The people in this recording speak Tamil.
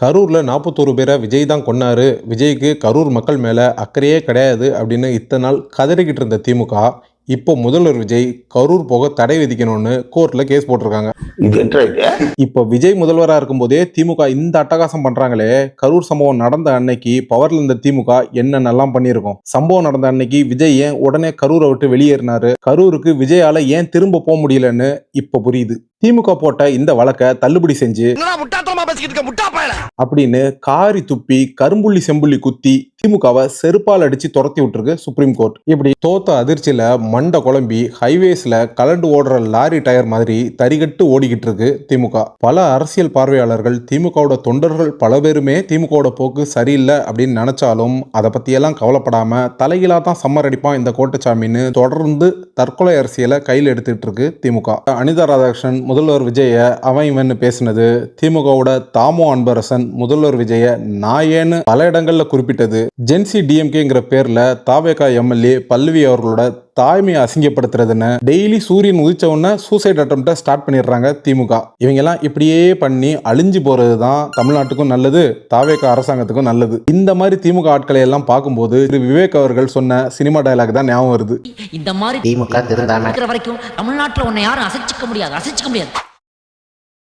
கரூர்ல 41 பேரை விஜய் தான் கொன்னாரு, விஜய்க்கு கரூர் மக்கள் மேல அக்கறையே கிடையாது அப்படின்னு இத்தனை நாள் கதறிக்கிட்டு இருந்த திமுக இப்போ முதல்வர் விஜய் கரூர் போக தடை விதிக்கணும்னு கோர்ட்ல கேஸ் போட்டிருக்காங்க. இப்போ விஜய் முதல்வரா இருக்கும்போதே திமுக இந்த அட்டகாசம் பண்றாங்களே, கரூர் சம்பவம் நடந்த அன்னைக்கு பவர்ல இருந்த திமுக என்னென்னலாம் பண்ணிருக்கோம். சம்பவம் நடந்த அன்னைக்கு விஜய் ஏன் உடனே கரூரை விட்டு வெளியேறினாரு, கரூருக்கு விஜயால ஏன் திரும்ப போக முடியலன்னு இப்ப புரியுது. திமுக போட்ட இந்த வழக்கை தள்ளுபடி செஞ்சு அப்படின்னு காரி துப்பி கரும்புள்ளி செம்புள்ளி குத்தி திமுகவை செருப்பால் அடிச்சு துரத்தி விட்டுருக்கு சுப்ரீம் கோர்ட். இப்படி தோத்த அதிர்ச்சியில மண்டை குழம்பி ஹைவேஸ்ல கலண்டு ஓடுற லாரி டயர் மாதிரி தரிகட்டு ஓடிக்கிட்டு இருக்கு திமுக. பல அரசியல் பார்வையாளர்கள், திமுகவோட தொண்டர்கள் பல பேருமே திமுகவோட போக்கு சரியில்லை அப்படின்னு நினைச்சாலும் அதை பத்தியெல்லாம் கவலைப்படாம தலைகீழா தான் சம்மர் அடிப்பான் இந்த கோட்டச்சாமின்னு தொடர்ந்து தற்கொலை அரசியலை கையில் எடுத்துட்டு இருக்கு திமுக. அனிதா ராதாகிருஷ்ணன் முதல்வர் விஜய அவன் இவன் பேசினது, திமுகவோட தாமோ அன்பரசன் முதல்வர் விஜய நாயேன்னு பல இடங்கள்ல குறிப்பிட்டது, ஜென்சி டிஎம்கேங்கிற பேர்ல தாவேகா எம்எல்ஏ பல்லவி அவர்களோட தாய்மையை அசிங்கப்படுத்துறதுன்னு டெய்லி சூரியன் உதிச்ச உடனே சூசைட் அட்டெம்ப்ட ஸ்டார்ட் பண்ணிடுறாங்க திமுக. இவங்க எல்லாம் இப்படியே பண்ணி அழிஞ்சு போறது தான் தமிழ்நாட்டுக்கும் நல்லது, தாவேகா அரசாங்கத்துக்கும் நல்லது. இந்த மாதிரி திமுக ஆட்களை எல்லாம் பார்க்கும்போது விவேக் அவர்கள் சொன்ன சினிமா டயலாக் தான் ஞாபகம் வருது. இந்த மாதிரி திமுக திருந்தாம இருக்கிற வரைக்கும் தமிழ்நாட்டுல உன்னை யாரும் அசைச்சிக்க முடியாது.